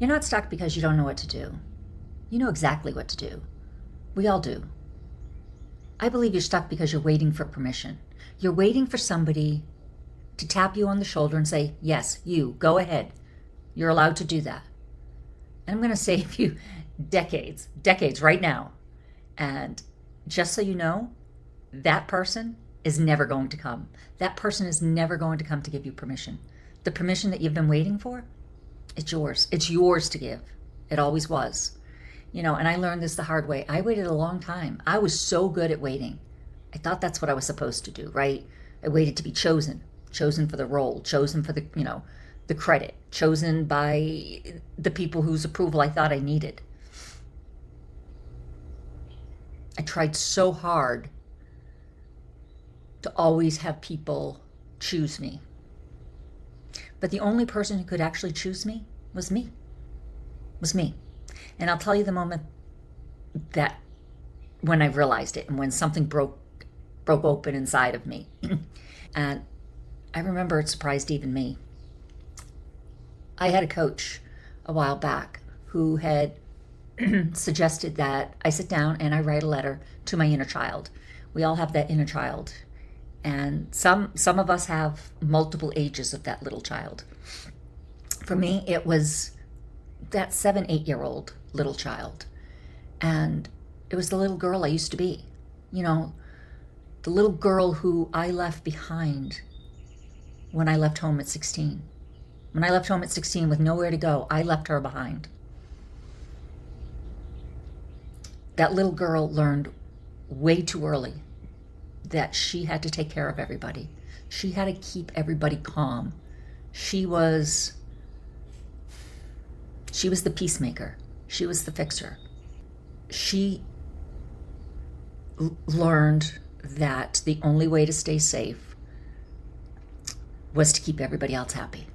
You're not stuck because you don't know what to do. You know exactly what to do. We all do. I believe you're stuck because you're waiting for permission. You're waiting for somebody to tap you on the shoulder and say, yes, you, go ahead. You're allowed to do that. And I'm going to save you decades right now. And just so you know, that person is never going to come. That person is never going to come to give you permission. The permission that you've been waiting for, it's yours. It's yours to give. It always was. And I learned this the hard way. I waited a long time. I was so good at waiting. I thought that's what I was supposed to do, right? I waited to be chosen for the role, chosen for the credit, chosen by the people whose approval I thought I needed. I tried so hard to always have people choose me. But the only person who could actually choose me was me. And I'll tell you the moment that when I realized it and when something broke open inside of me. And I remember it surprised even me. I had a coach a while back who had suggested that I sit down and I write a letter to my inner child. We all have that inner child. And some of us have multiple ages of that little child. For me, it was that 7-8-year-old little child. And it was the little girl I used to be. The little girl who I left behind when I left home at 16. When I left home at 16 with nowhere to go, I left her behind. That little girl learned way too early that she had to take care of everybody. She had to keep everybody calm. She was the peacemaker. She was the fixer. She learned that the only way to stay safe was to keep everybody else happy.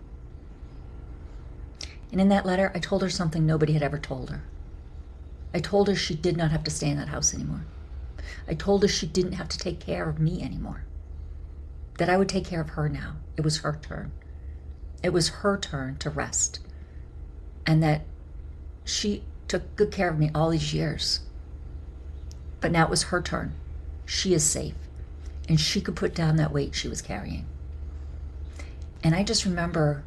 And in that letter, I told her something nobody had ever told her. I told her she did not have to stay in that house anymore. I told her she didn't have to take care of me anymore. That I would take care of her now. It was her turn. It was her turn to rest. And that she took good care of me all these years. But now it was her turn. She is safe. And she could put down that weight she was carrying. And I just remember,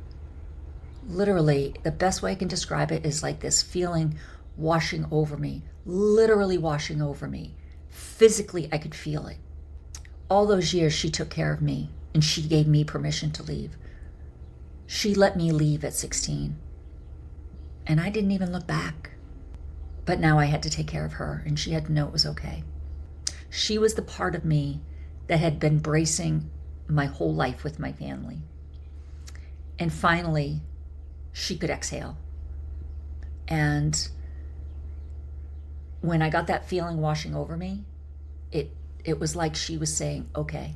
literally, the best way I can describe it is like this feeling washing over me. Literally washing over me. Physically, I could feel it. All those years she took care of me, and she gave me permission to leave. She let me leave at 16. And I didn't even look back. But now I had to take care of her, and she had to know it was okay. She was the part of me that had been bracing my whole life with my family. And finally, she could exhale. And when I got that feeling washing over me, it was like she was saying, okay,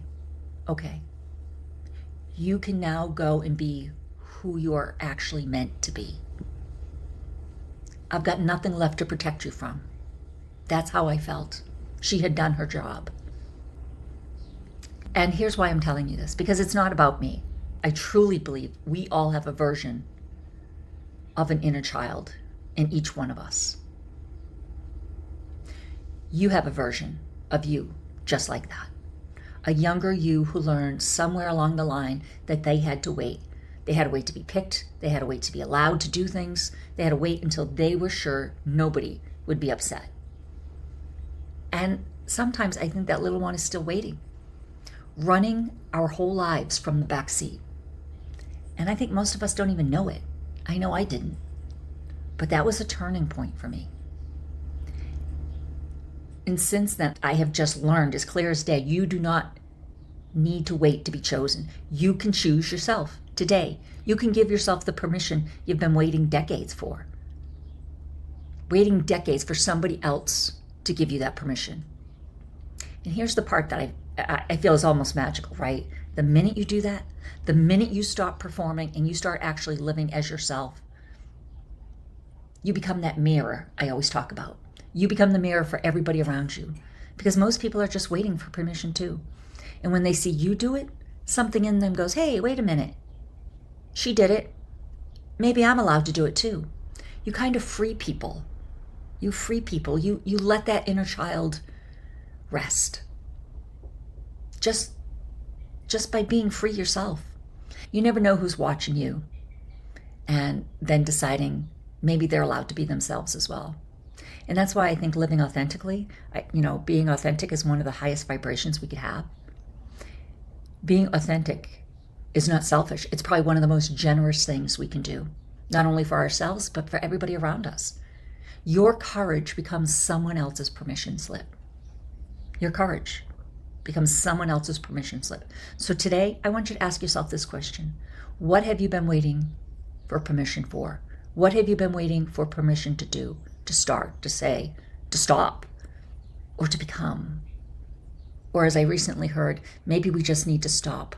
you can now go and be who you are actually meant to be. I've got nothing left to protect you from. That's how I felt. She had done her job. And here's why I'm telling you this, because it's not about me. I truly believe we all have a version of an inner child in each one of us. You have a version of you just like that. A younger you who learned somewhere along the line that they had to wait. They had to wait to be picked. They had to wait to be allowed to do things. They had to wait until they were sure nobody would be upset. And sometimes I think that little one is still waiting, running our whole lives from the back seat. And I think most of us don't even know it. I know I didn't. But that was a turning point for me. And since then, I have just learned as clear as day, you do not need to wait to be chosen. You can choose yourself today. You can give yourself the permission you've been waiting decades for. Waiting decades for somebody else to give you that permission. And here's the part that I feel is almost magical, right? The minute you do that, the minute you stop performing and you start actually living as yourself, you become that mirror I always talk about. You become the mirror for everybody around you, because most people are just waiting for permission too. And when they see you do it, something in them goes, hey, wait a minute. She did it. Maybe I'm allowed to do it too. You kind of free people. You free people. You let that inner child rest. Just by being free yourself. You never know who's watching you, and then deciding maybe they're allowed to be themselves as well. And that's why I think living authentically, being authentic is one of the highest vibrations we could have. Being authentic is not selfish. It's probably one of the most generous things we can do, not only for ourselves, but for everybody around us. Your courage becomes someone else's permission slip. Your courage becomes someone else's permission slip. So today, I want you to ask yourself this question. What have you been waiting for permission for? What have you been waiting for permission to do, to start, to say, to stop, or to become? Or as I recently heard, maybe we just need to stop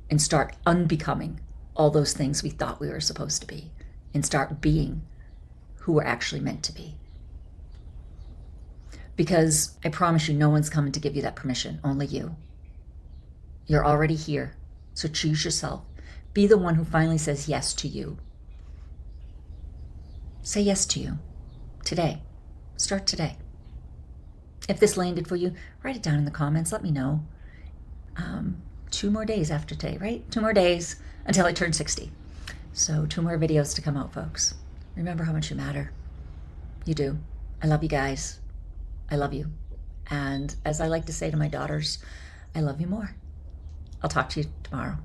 and start unbecoming all those things we thought we were supposed to be and start being who we're actually meant to be. Because I promise you, no one's coming to give you that permission, only you. You're already here, so choose yourself. Be the one who finally says yes to you. Say yes to you today. Start today. If this landed for you, write it down in the comments. Let me know. 2 more days after today, right? 2 more days until I turn 60. So 2 more videos to come out, folks. Remember how much you matter. You do. I love you guys. I love you. And as I like to say to my daughters, I love you more. I'll talk to you tomorrow.